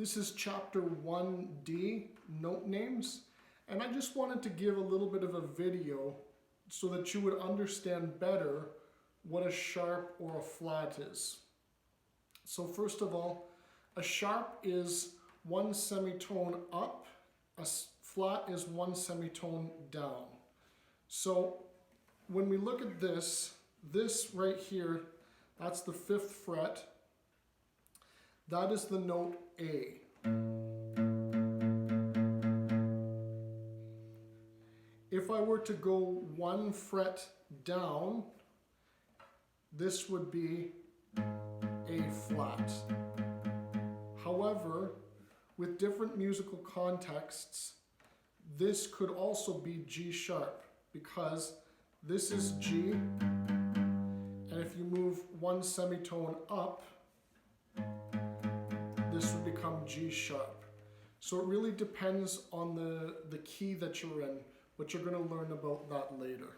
This is chapter 1D, note names, and I just wanted to give a little bit of a video so that you would understand better what a sharp or a flat is. So first of all, a sharp is one semitone up, a flat is one semitone down. So when we look at this right here, that's the 5th fret. That is the note A. If I were to go 1 fret down, this would be A flat. However, with different musical contexts, this could also be G sharp, because this is G, and if you move 1 semitone up, this would become G sharp. So it really depends on the key that you're in, but you're going to learn about that later.